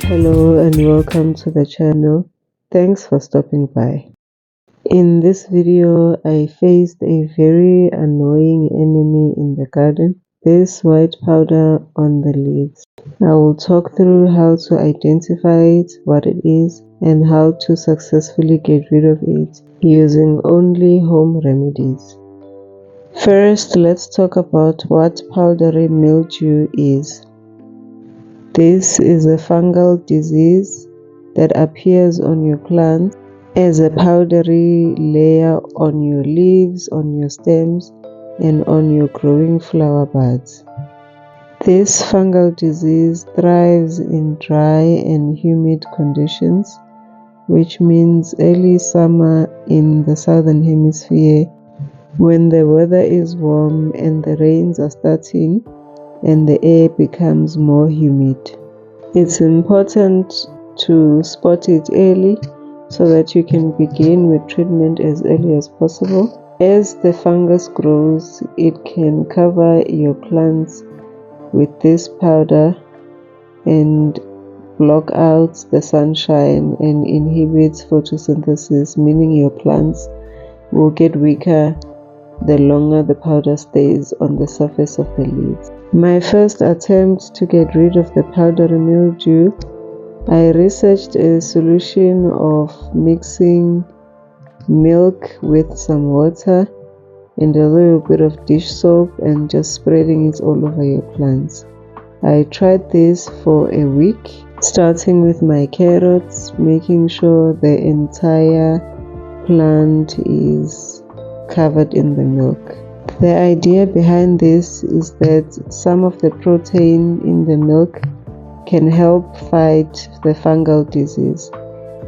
Hello and welcome to the channel. Thanks for stopping by. In this video, I faced a very annoying enemy in the garden. This white powder on the leaves. I will talk through how to identify it, what it is, and how to successfully get rid of it using only home remedies. First, let's talk about what powdery mildew is. This is a fungal disease that appears on your plants as a powdery layer on your leaves, on your stems, and on your growing flower buds. This fungal disease thrives in dry and humid conditions, which means early summer in the southern hemisphere when the weather is warm and the rains are starting and the air becomes more humid. It's important to spot it early so that you can begin with treatment as early as possible. As the fungus grows, it can cover your plants with this powder and block out the sunshine and inhibits photosynthesis, meaning your plants will get weaker the longer the powder stays on the surface of the leaves. My first attempt to get rid of the powdery mildew, I researched a solution of mixing milk with some water and a little bit of dish soap and just spreading it all over your plants. I tried this for a week, starting with my carrots, making sure the entire plant is covered in the milk. The idea behind this is that some of the protein in the milk can help fight the fungal disease,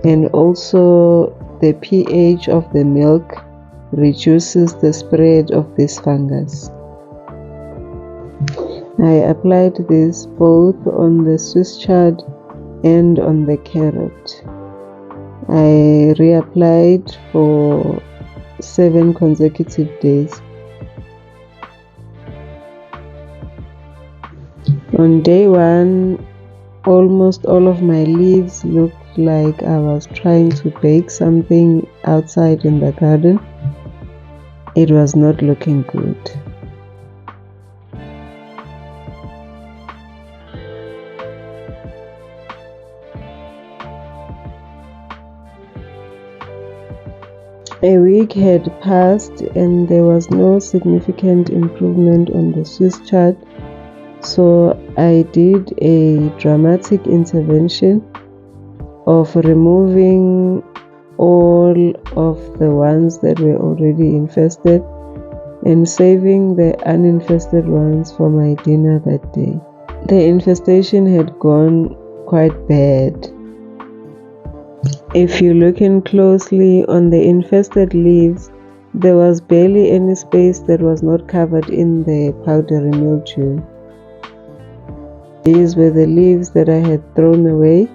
and also the pH of the milk reduces the spread of this fungus. I applied this both on the Swiss chard and on the carrot. I reapplied for 7 consecutive days. On day 1, almost all of my leaves looked like I was trying to bake something outside in the garden. It was not looking good. A week had passed and there was no significant improvement on the Swiss chard, so I did a dramatic intervention of removing all of the ones that were already infested and saving the uninfested ones for my dinner that day. The infestation had gone quite bad. If you look in closely on the infested leaves, there was barely any space that was not covered in the powdery mildew. These were the leaves that I had thrown away.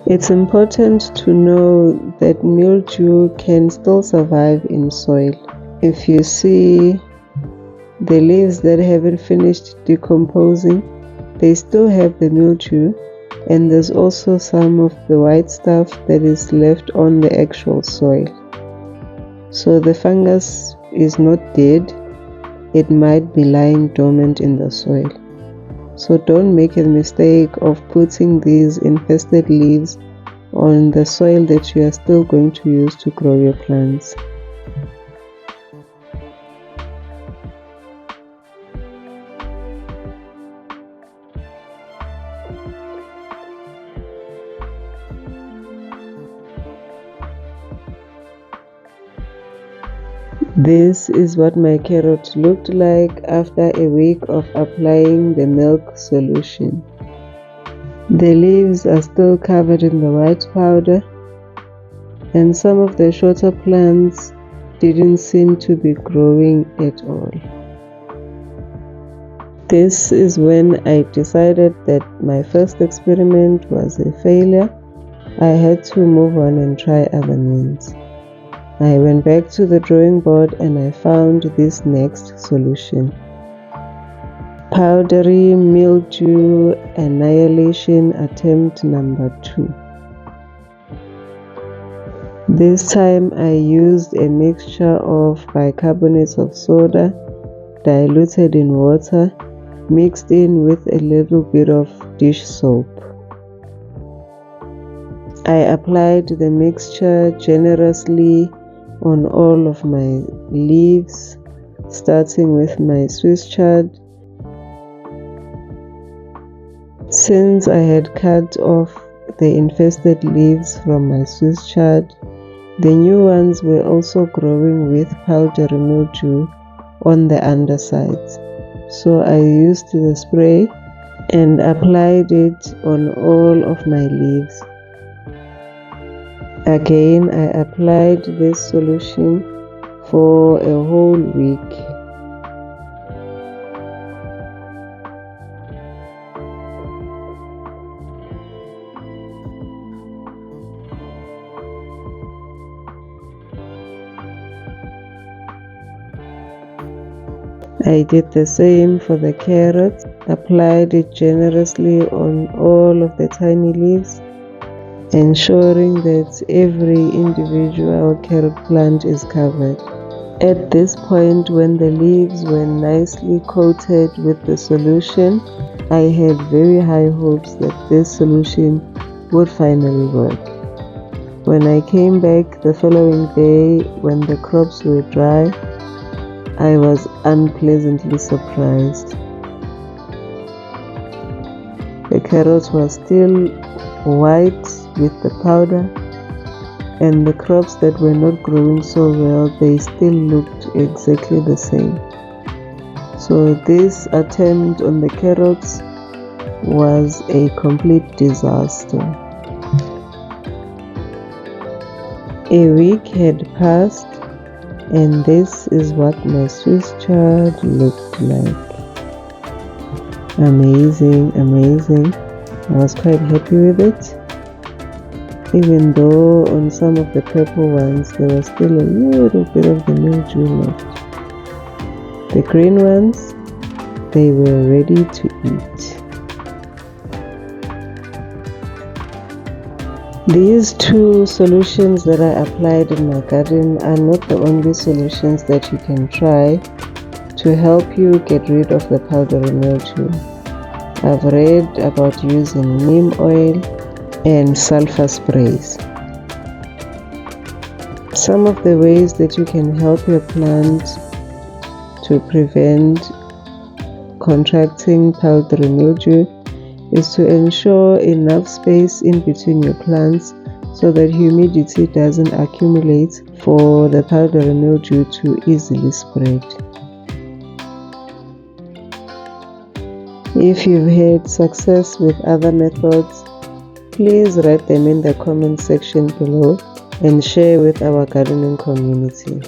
It's important to know that mildew can still survive in soil. If you see the leaves that haven't finished decomposing, they still have the mildew, and there's also some of the white stuff that is left on the actual soil. So the fungus is not dead, it might be lying dormant in the soil. So don't make a mistake of putting these infested leaves on the soil that you are still going to use to grow your plants. This is what my carrot looked like after a week of applying the milk solution. The leaves are still covered in the white powder, and some of the shorter plants didn't seem to be growing at all. This is when I decided that my first experiment was a failure. I had to move on and try other means. I went back to the drawing board and I found this next solution. Powdery Mildew Annihilation Attempt number 2. This time I used a mixture of bicarbonate of soda diluted in water, mixed in with a little bit of dish soap. I applied the mixture generously on all of my leaves, starting with my Swiss chard. Since I had cut off the infested leaves from my Swiss chard, the new ones were also growing with powdery mildew on the undersides. So I used the spray and applied it on all of my leaves. Again, I applied this solution for a whole week. I did the same for the carrots, applied it generously on all of the tiny leaves, ensuring that every individual carrot plant is covered. At this point, when the leaves were nicely coated with the solution, I had very high hopes that this solution would finally work. When I came back the following day, when the crops were dry, I was unpleasantly surprised. The carrots were still white with the powder, and the crops that were not growing so well, they still looked exactly the same. So this attempt on the carrots was a complete disaster. A week had passed, and this is what my Swiss chard looked like. Amazing, amazing. I was quite happy with it. Even though on some of the purple ones there was still a little bit of the mildew left. The green ones, they were ready to eat. These two solutions that I applied in my garden are not the only solutions that you can try to help you get rid of the powdery mildew. I've read about using neem oil and sulfur sprays. Some of the ways that you can help your plant to prevent contracting powdery mildew is to ensure enough space in between your plants so that humidity doesn't accumulate for the powdery mildew to easily spread. If you've had success with other methods, please write them in the comment section below and share with our gardening community.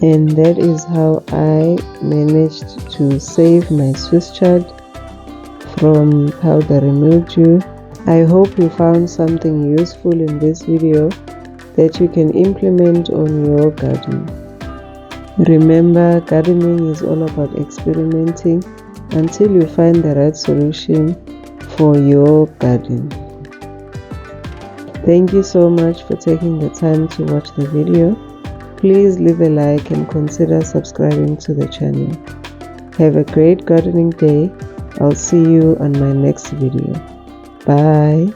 And that is how I managed to save my Swiss chard from powdery mildew. I hope you found something useful in this video that you can implement on your garden. Remember, gardening is all about experimenting until you find the right solution for your garden. Thank you so much for taking the time to watch the video. Please leave a like and consider subscribing to the channel. Have a great gardening day. I'll see you on my next video. Bye.